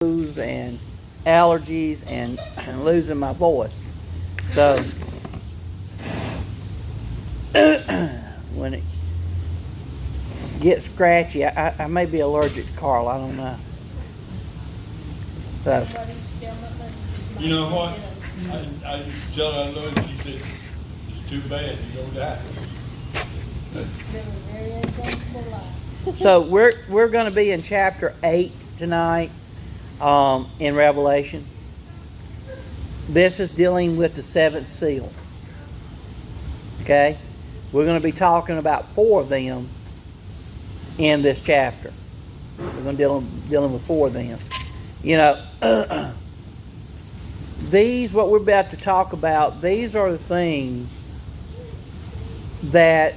and allergies and losing my voice. So when it gets scratchy, I may be allergic to Carl. I don't know. So You know what? I just tell her I know she said, it's too bad, you're gonna die. so we're going to be in chapter 8 tonight in Revelation. This is dealing with the seventh seal. Okay? We're going to be talking about 4 of them in this chapter. We're going to dealing with 4 of them. You know, what we're about to talk about, these are the things that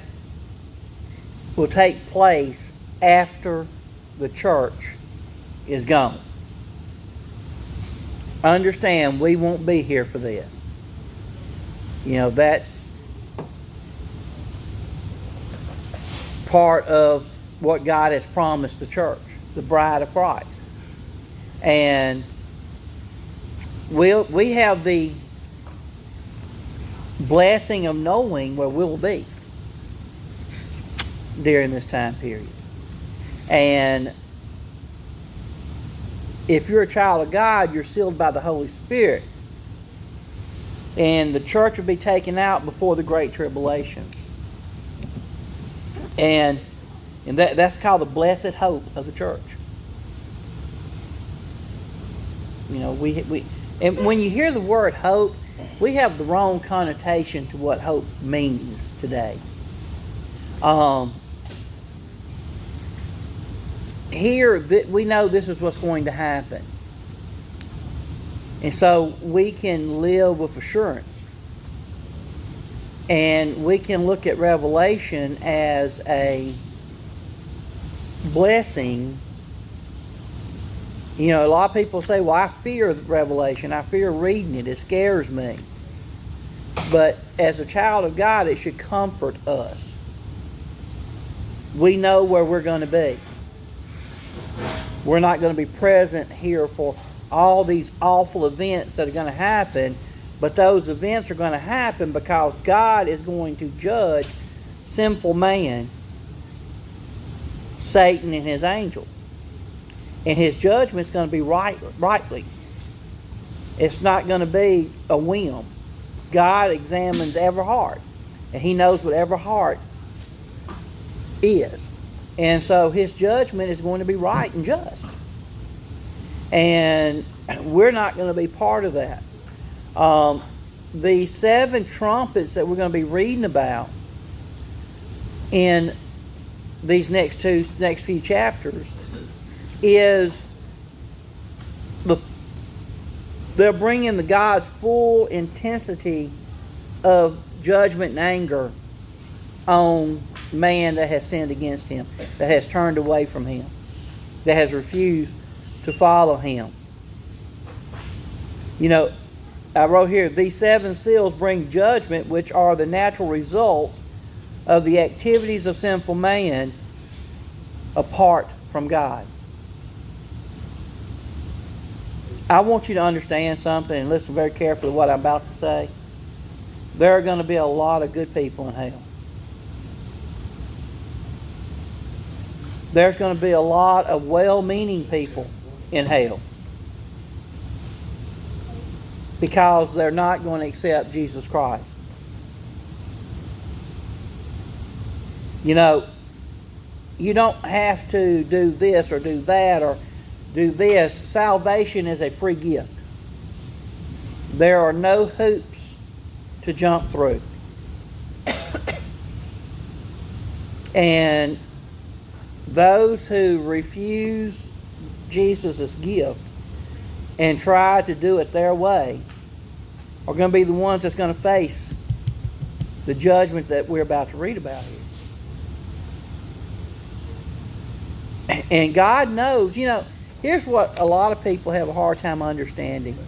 will take place after the church is gone. Understand, we won't be here for this. You know, that's part of what God has promised the church, the bride of Christ. And we have the blessing of knowing where we'll be during this time period. And if you're a child of God, you're sealed by the Holy Spirit. And the church will be taken out before the Great Tribulation. And that's called the blessed hope of the church. You know, and when you hear the word hope, we have the wrong connotation to what hope means today. Here, we know this is what's going to happen. And so we can live with assurance. And we can look at Revelation as a blessing. You know, a lot of people say, well, I fear Revelation. I fear reading it. It scares me. But as a child of God, it should comfort us. We know where we're going to be. We're not going to be present here for all these awful events that are going to happen, but those events are going to happen because God is going to judge sinful man, Satan and his angels. And his judgment is going to be rightly. It's not going to be a whim. God examines every heart, and He knows what every heart is. And so His judgment is going to be right and just. And we're not going to be part of that. The 7 trumpets that we're going to be reading about in these next few chapters is they're bringing the God's full intensity of judgment and anger on man that has sinned against Him, that has turned away from Him, that has refused to follow Him. You know, I wrote here, these 7 seals bring judgment, which are the natural results of the activities of sinful man apart from God. I want you to understand something and listen very carefully to what I'm about to say. There are going to be a lot of good people in hell. There's going to be a lot of well-meaning people in hell because they're not going to accept Jesus Christ. You know, you don't have to do this or do that or do this. Salvation is a free gift. There are no hoops to jump through. And those who refuse Jesus' gift and try to do it their way are going to be the ones that's going to face the judgments that we're about to read about here. And God knows, you know, here's what a lot of people have a hard time understanding.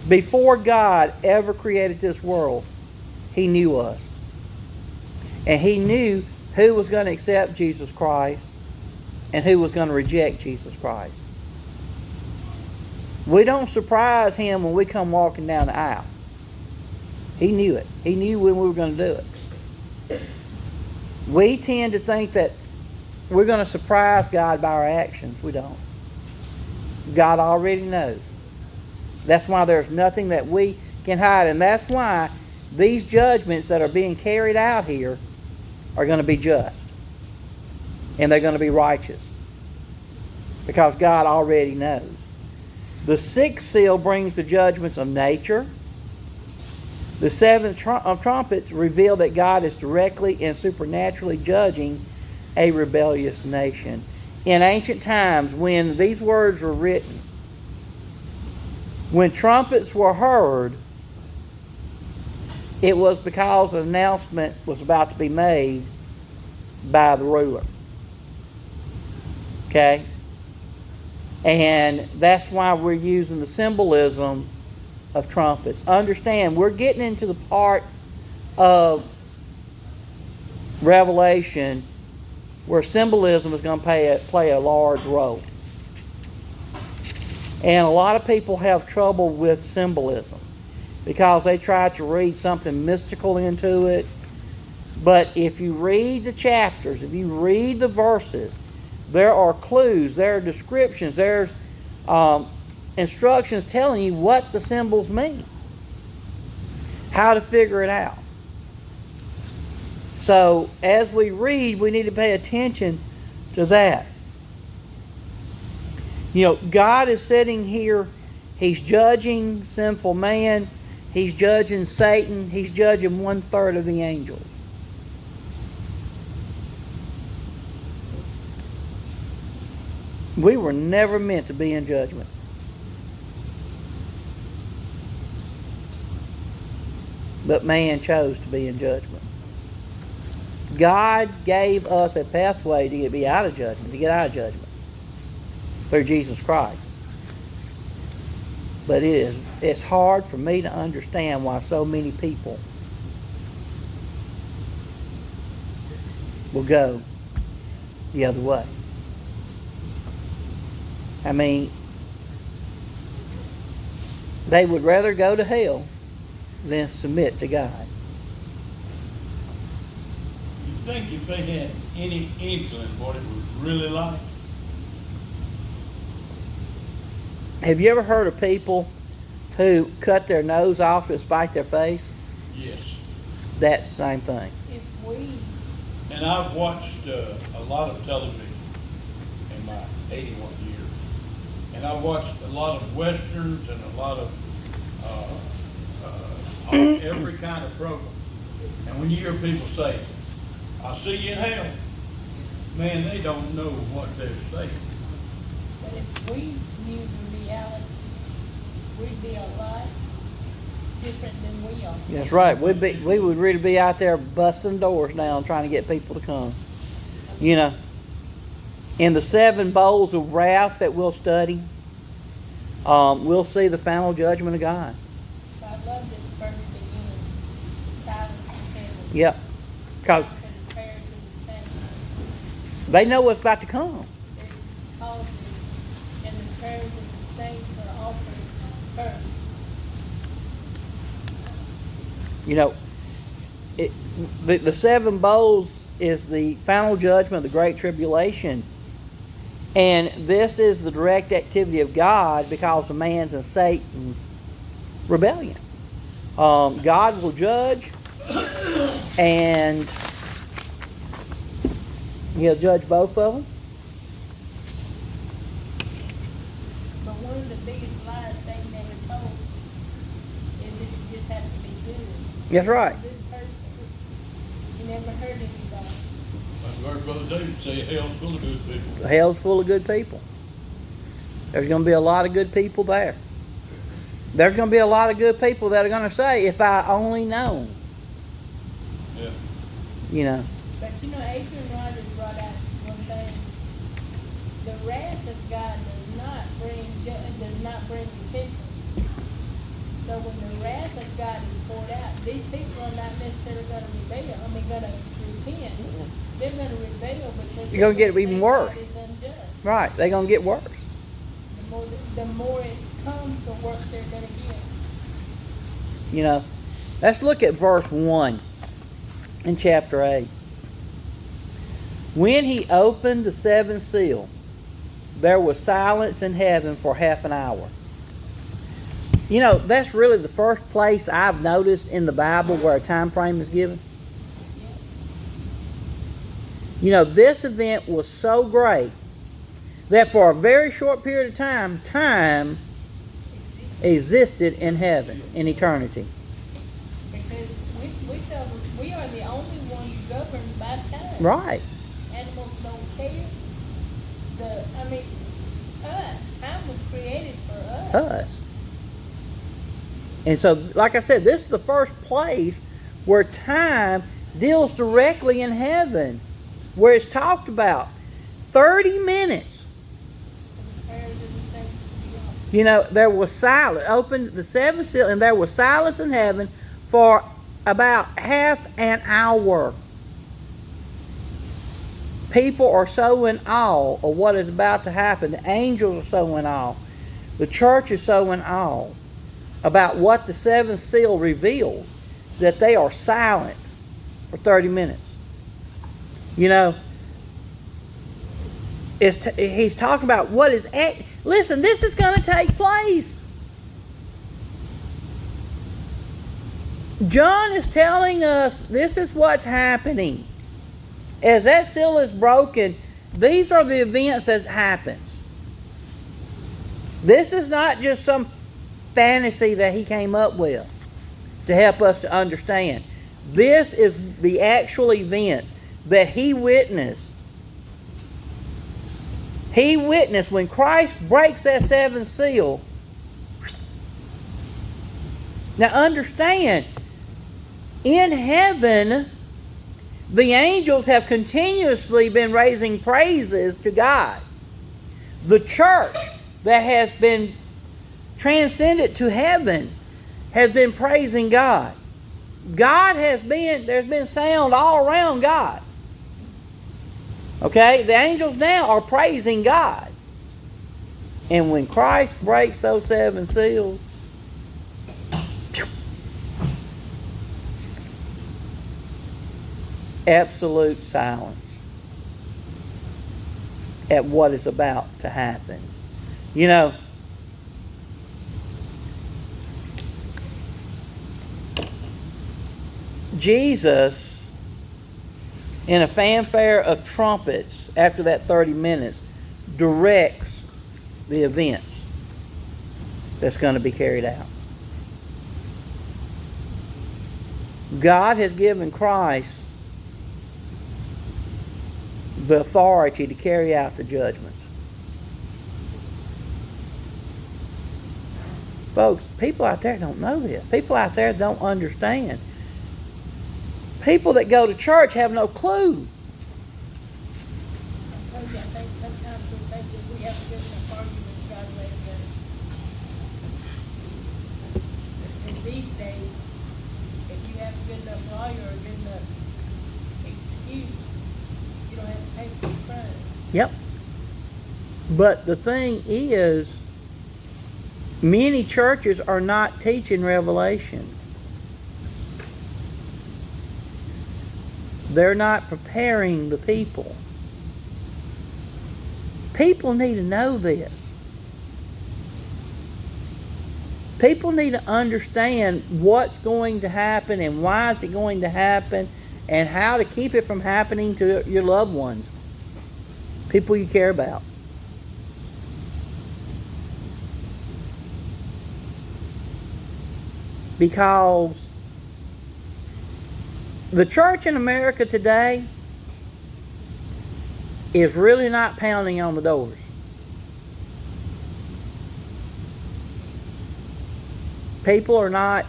Before God ever created this world, He knew us. And He knew who was going to accept Jesus Christ and who was going to reject Jesus Christ. We don't surprise him when we come walking down the aisle. He knew it. He knew when we were going to do it. We tend to think that we're going to surprise God by our actions. We don't. God already knows. That's why there's nothing that we can hide. And that's why these judgments that are being carried out here are going to be just. And they're going to be righteous. Because God already knows. The sixth seal brings the judgments of nature. The seventh trumpets reveal that God is directly and supernaturally judging a rebellious nation. In ancient times, when these words were written, when trumpets were heard, it was because an announcement was about to be made by the ruler. Okay? And that's why we're using the symbolism of trumpets. Understand, we're getting into the part of Revelation where symbolism is going to play a large role. And a lot of people have trouble with symbolism because they try to read something mystical into it. But if you read the chapters, if you read the verses, there are clues, there are descriptions, there's instructions telling you what the symbols mean, how to figure it out. So as we read, we need to pay attention to that. You know, God is sitting here, He's judging sinful man, He's judging Satan, He's judging 1/3 of the angels. We were never meant to be in judgment. But man chose to be in judgment. God gave us a pathway to get out of judgment, through Jesus Christ. But it's hard for me to understand why so many people will go the other way. I mean, they would rather go to hell than submit to God. You think if they had any inkling what it was really like? Have you ever heard of people who cut their nose off to spite their face? Yes. That's the same thing. And I've watched a lot of television in my 81 years. And I've watched a lot of westerns and a lot of every kind of program. And when you hear people say, "I'll see you in hell," man, they don't know what they're saying. But if we knew the reality, we'd be a lot different than we are. That's right. We would really be out there busting doors down trying to get people to come. You know, in the 7 bowls of wrath that we'll study, we'll see the final judgment of God. I love this verse beginning, silence in heaven. Yep. Because For the prayers of the saints. they know what's about to come. There's causes, and the prayers of the saints are offered first. You know, the 7 bowls is the final judgment of the Great Tribulation. And this is the direct activity of God because of man's and Satan's rebellion. God will judge, and He'll judge both of them. But one of the biggest lies Satan ever told is that you just have to be good. That's right. A good person. You never hurt anybody. I've heard Brother David say hell's full of good people. Hell's full of good people. There's going to be a lot of good people there. There's going to be a lot of good people that are going to say, "If I only known." Yeah. You know. But you know, Adrian Rogers brought out one thing. The wrath of God does not bring repentance. So when the wrath of God is poured out, these people are not necessarily going to rebel. Going to repent. They're going to rebel because You're going to get even worse. God is unjust. Right. They're going to get worse. The the more it comes, the worse they're gonna get. You know, let's look at verse 1 in chapter 8. When he opened the seventh seal, there was silence in heaven for half an hour. You know, that's really the first place I've noticed in the Bible where a time frame is given. You know, this event was so great that for a very short period of time existed in heaven, in eternity. Because we are the only ones governed by time. Right. Animals don't care. Us. Time was created for us. Us. And so, like I said, this is the first place where time deals directly in heaven, where it's talked about. 30 minutes. You know, there was silence. Opened the seventh seal, and there was silence in heaven for about half an hour. People are so in awe of what is about to happen. The angels are so in awe. The church is so in awe about what the seventh seal reveals that they are silent for 30 minutes. You know, he's talking about what is... Listen, this is going to take place. John is telling us this is what's happening. As that seal is broken, these are the events that happens. This is not just some fantasy that he came up with to help us to understand. This is the actual events that he witnessed. He witnessed when Christ breaks that seventh seal. Now understand, in heaven, the angels have continuously been raising praises to God. The church that has been transcended to heaven has been praising God. There's been sound all around God. Okay? The angels now are praising God. And when Christ breaks those seven seals, absolute silence at what is about to happen. You know, Jesus, in a fanfare of trumpets after that 30 minutes, directs the events that's going to be carried out. God has given Christ the authority to carry out the judgments. Folks, people out there don't know this. People out there don't understand. People that go to church have no clue. I think sometimes we think that we have a good enough argument with God later. In these days, if you have a good enough lawyer or a good enough excuse, you don't have to pay for your crime. Yep. But the thing is, many churches are not teaching Revelation. They're not preparing the people. People need to know this. People need to understand what's going to happen and why is it going to happen and how to keep it from happening to your loved ones, people you care about. Because the church in America today is really not pounding on the doors. People are not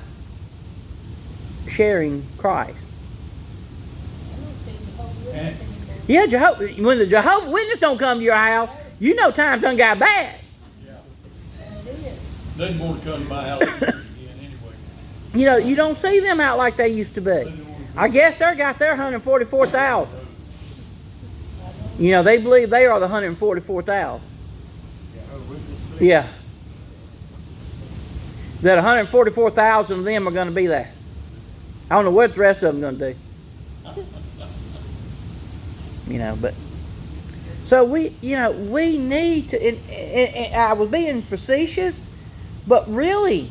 sharing Christ. I don't see Jehovah's Witnesses anymore. Yeah, when the Jehovah's Witness don't come to your house, you know times done got bad. Yeah. That's it. Doesn't want to come to my house again anyway. You know, you don't see them out like they used to be. I guess they got their 144,000. You know, they believe they are the 144,000. Yeah. That 144,000 of them are going to be there. I don't know what the rest of them going to do. You know, but so we need to. And I was being facetious, but really,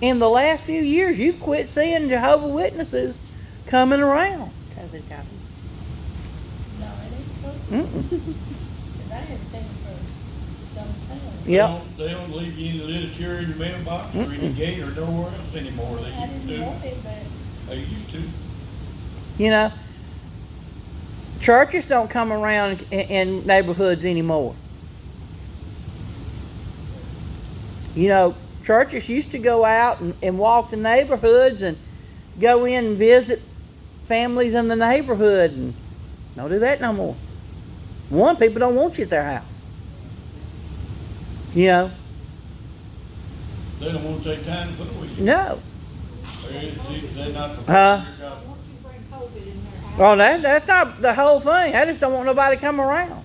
in the last few years, you've quit seeing Jehovah's Witnesses coming around. COVID got them. No, it ain't COVID. Mm-mm. 'Cause I hadn't seen it for some time. Yep. They don't leave you any literature in your mailbox or in the gate or nowhere else anymore. They I used didn't to. want it, but They used to. You know, churches don't come around in neighborhoods anymore. You know, churches used to go out and walk the neighborhoods and go in and visit families in the neighborhood, and don't do that no more. One, people don't want you at their house. You know, They don't want to take time to put it with you. no. They're not Huh? prepared for your gospel. Want you to bring COVID in their house? Well, that's not the whole thing. I just don't want nobody to come around.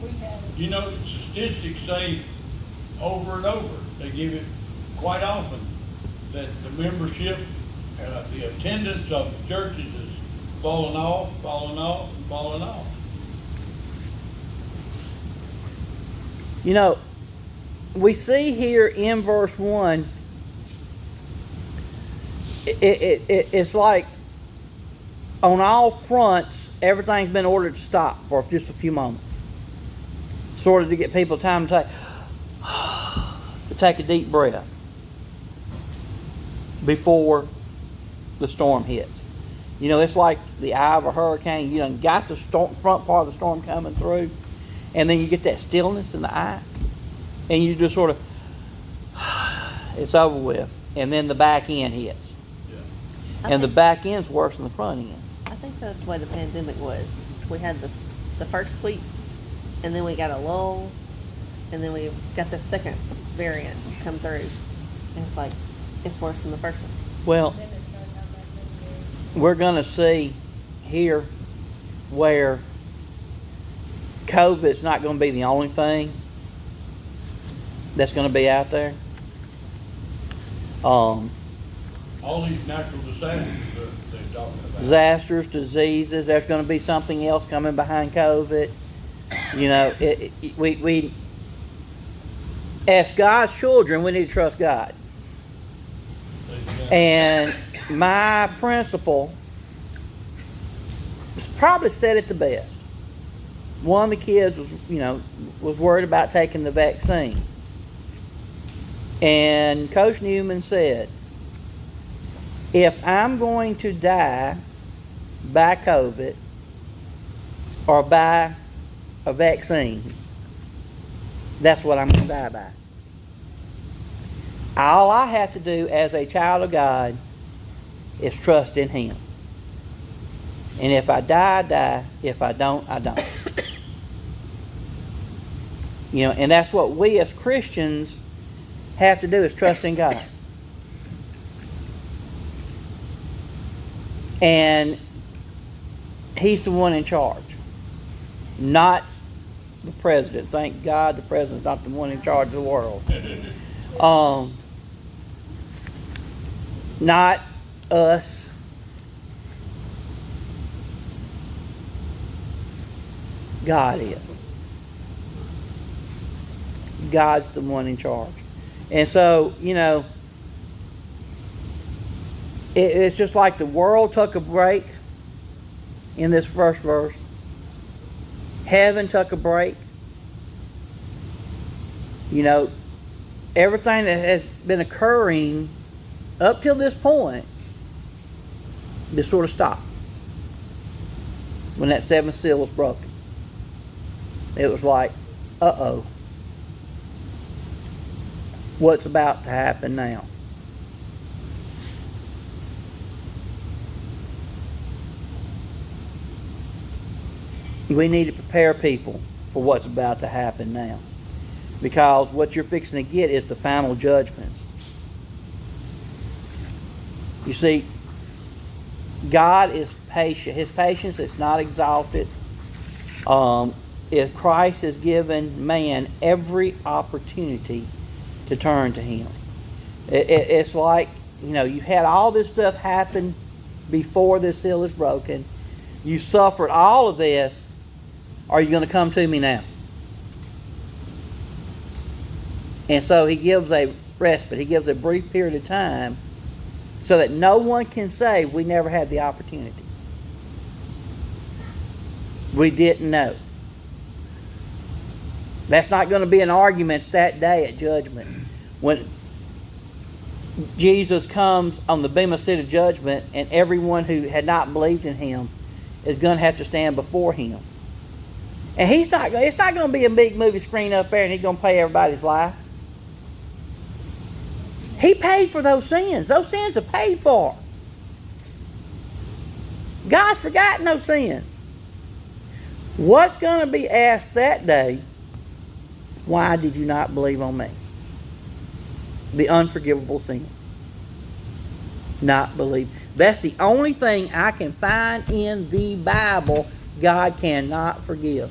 we have, You know, statistics say over and over, they give it quite often, that the membership, the attendance of the churches is falling off, falling off, and falling off. You know, we see here in verse 1, it's like on all fronts, everything's been ordered to stop for just a few moments. Sort of to get people time to take a deep breath before the storm hits. You know, it's like the eye of a hurricane. You done got the front part of the storm coming through, and then you get that stillness in the eye, and you just sort of, it's over with. And then the back end hits. Yeah. And the back end's worse than the front end. I think that's the way the pandemic was. We had the first sweep, and then we got a lull, and then we got the second variant come through. And it's like, it's worse than the first one. Well, then it started out like that. we're going to see here where COVID's not going to be the only thing that's going to be out there. All these natural disasters they're talking about. Disasters, diseases. There's going to be something else coming behind COVID. You know, we as God's children, we need to trust God. And my principal probably said it the best. One of the kids was worried about taking the vaccine. And Coach Newman said, if I'm going to die by COVID or by a vaccine, that's what I'm going to die by. All I have to do as a child of God is trust in Him. And if I die, I die. If I don't, I don't. You know, and that's what we as Christians have to do, is trust in God. And He's the one in charge, not the president. Thank God the president's not the one in charge of the world. Not us. God is. God's the one in charge. And so, you know, it's just like the world took a break in this first verse. Heaven took a break. You know, everything that has been occurring up till this point just sort of stopped when that seventh seal was broken. It was like, uh-oh, what's about to happen now? We need to prepare people for what's about to happen now, because what you're fixing to get is the final judgments. You see, God is patient. His patience is not exalted. is Christ has given man every opportunity to turn to Him. It's like, you've had all this stuff happen before this seal is broken. You suffered all of this. Are you going to come to me now? And so He gives a respite. He gives a brief period of time so that no one can say we never had the opportunity. We didn't know. That's not going to be an argument that day at judgment. When Jesus comes on the bema seat of judgment, and everyone who had not believed in Him is going to have to stand before Him. And it's not going to be a big movie screen up there and He's going to pay everybody's life. He paid for those sins. Those sins are paid for. God's forgotten those sins. What's going to be asked that day? Why did you not believe on me? The unforgivable sin. Not believe. That's the only thing I can find in the Bible God cannot forgive.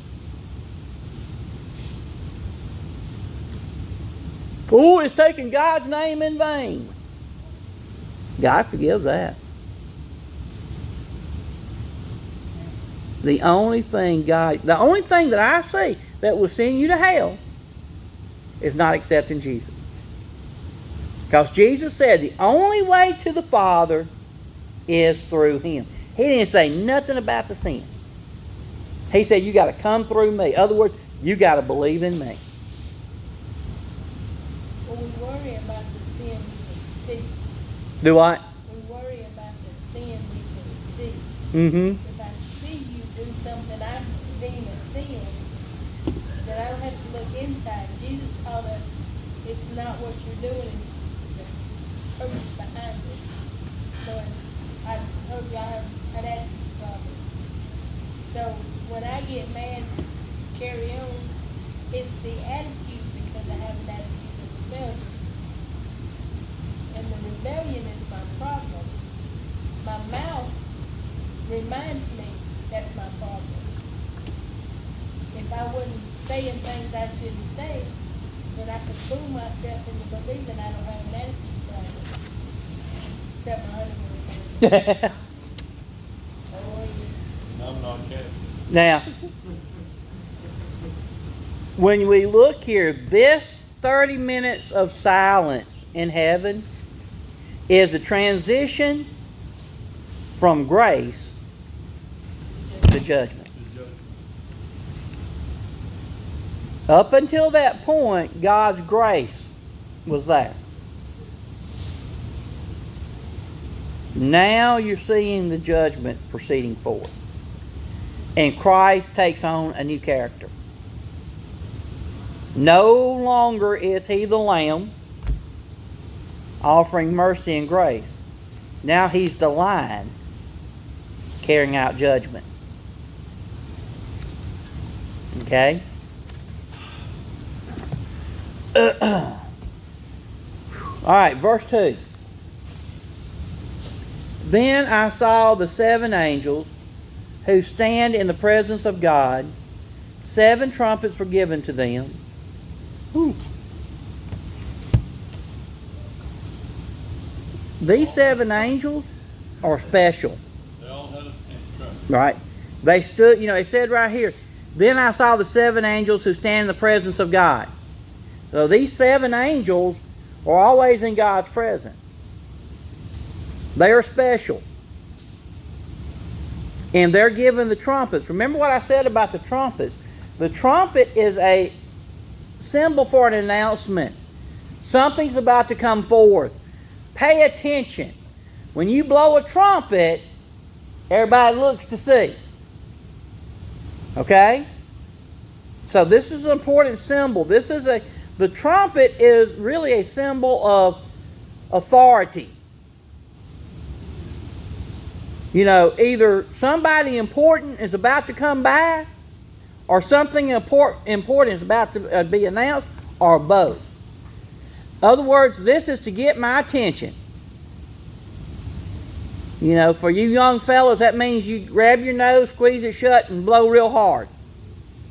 Oh, it's taking God's name in vain. God forgives that. The only thing that I see that will send you to hell is not accepting Jesus. Because Jesus said the only way to the Father is through Him. He didn't say nothing about the sin. He said you got to come through me. In other words, you got to believe in me. Well, we worry about the sin we can see. Do what? We worry about the sin we can see. Mm-hmm. If I see you do something I deem a sin, then I don't have to look inside. Jesus taught us it's not what you're doing, it's the purpose behind it. So I hope y'all have an attitude problem. So when I get mad, carry on, it's the attitude because I have an attitude of rebellion. And the rebellion is my problem. My mouth reminds me that's my problem. If I wasn't saying things I shouldn't say, then I could fool myself into believing I don't have an attitude problem. Except my husband. Oh, yeah. I'm not kidding. Now, when we look here, this 30 minutes of silence in heaven is a transition from grace to judgment. Up until that point, God's grace was there. Now you're seeing the judgment proceeding forward. And Christ takes on a new character. No longer is He the Lamb offering mercy and grace. Now He's the Lion carrying out judgment. Okay? All right, verse 2. Then I saw the 7 angels who stand in the presence of God. 7 trumpets were given to them. Whew. These 7 angels are special. They all had a truck. Right? They stood, it said right here, then I saw the 7 angels who stand in the presence of God. So these 7 angels are always in God's presence. They are special. And they're given the trumpets. Remember what I said about the trumpets. The trumpet is a symbol for an announcement. Something's about to come forth. Pay attention. When you blow a trumpet, everybody looks to see. Okay? So this is an important symbol. The trumpet is really a symbol of authority. Either somebody important is about to come by, or something important is about to be announced, or both. In other words, this is to get my attention. For you young fellas, that means you grab your nose, squeeze it shut, and blow real hard.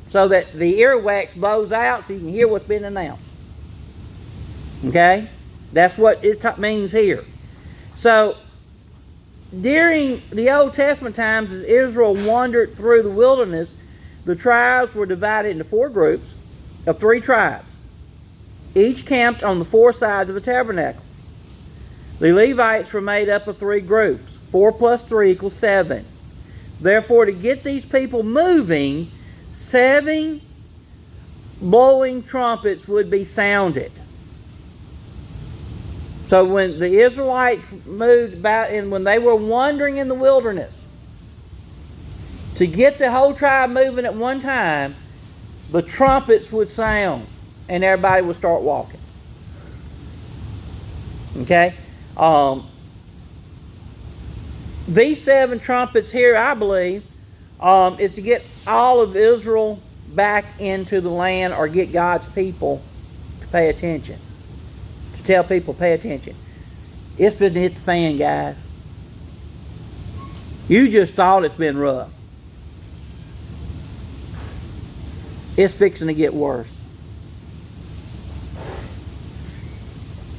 so that the earwax blows out so you can hear what's been announced. Okay? That's what it means here. So, during the Old Testament times, as Israel wandered through the wilderness, the tribes were divided into 4 groups of 3 tribes. Each camped on the 4 sides of the tabernacle. The Levites were made up of 3 groups. 4 plus 3 equals 7. Therefore, to get these people moving, 7 blowing trumpets would be sounded. So when the Israelites moved about and when they were wandering in the wilderness, to get the whole tribe moving at one time, the trumpets would sound and everybody would start walking. Okay? These 7 trumpets here, I believe, is to get all of Israel back into the land or get God's people to pay attention. To tell people, pay attention. It's fitting to hit the fan, guys. You just thought it's been rough. It's fixing to get worse.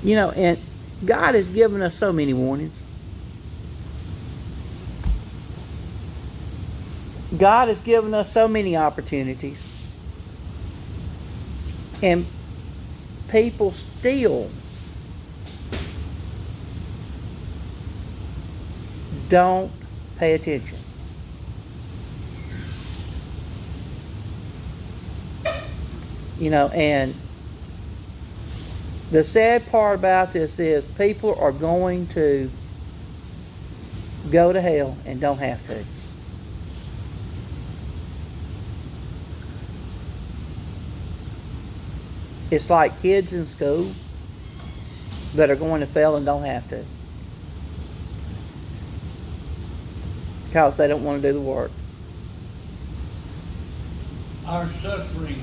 You know, and God has given us so many warnings. God has given us so many opportunities. And people still don't pay attention. You know, and the sad part about this is people are going to go to hell and don't have to. It's like kids in school that are going to fail and don't have to. Because they don't want to do the work. Our suffering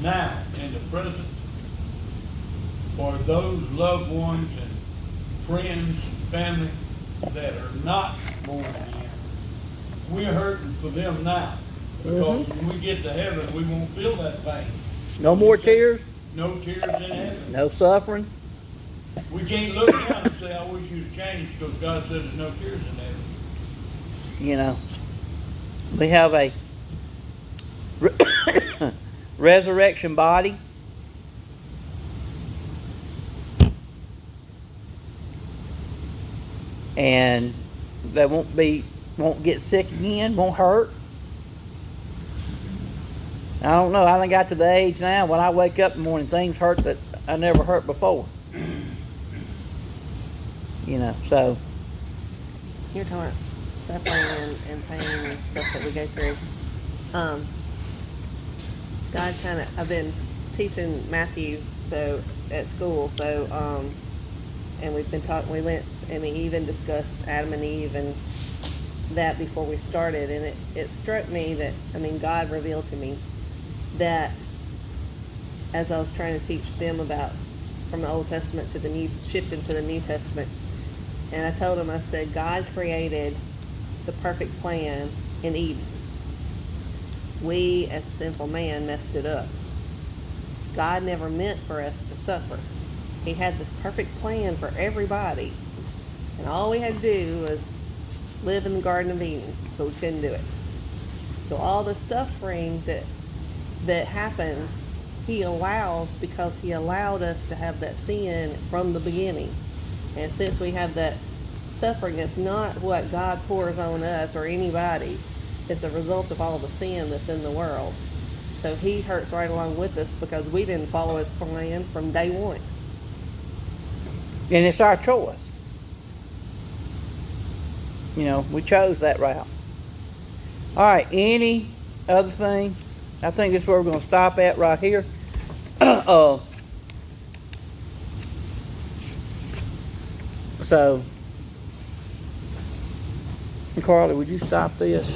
now in the present for those loved ones and friends, family that are not born again, we're hurting for them now. Because when we get to heaven, we won't feel that pain. No more tears. No tears in heaven. No suffering. We can't look down and say, I wish you'd change, because God said there's no tears in heaven. You know, we have a resurrection body. And they won't get sick again, won't hurt. I don't know. I done got to the age now when I wake up in the morning, things hurt that I never hurt before. You know, so. You're talking about suffering and pain and stuff that we go through. God kind of, I've been teaching Matthew at school, and we've been talking, we went and we even discussed Adam and Eve and that before we started, and it struck me that, God revealed to me that as I was trying to teach them about from the Old Testament to the New, shifting to the New Testament, and I told them, I said, God created the perfect plan in Eden. We, as sinful man, messed it up. God never meant for us to suffer. He had this perfect plan for everybody, and all we had to do was live in the Garden of Eden, but we couldn't do it. So all the suffering that happens, He allows because He allowed us to have that sin from the beginning. And since we have that suffering, it's not what God pours on us or anybody. It's a result of all the sin that's in the world. So He hurts right along with us because we didn't follow His plan from day one. And it's our choice. You know, we chose that route. All right, any other thing? I think this is where we're going to stop at right here. So, Carly, would you stop this?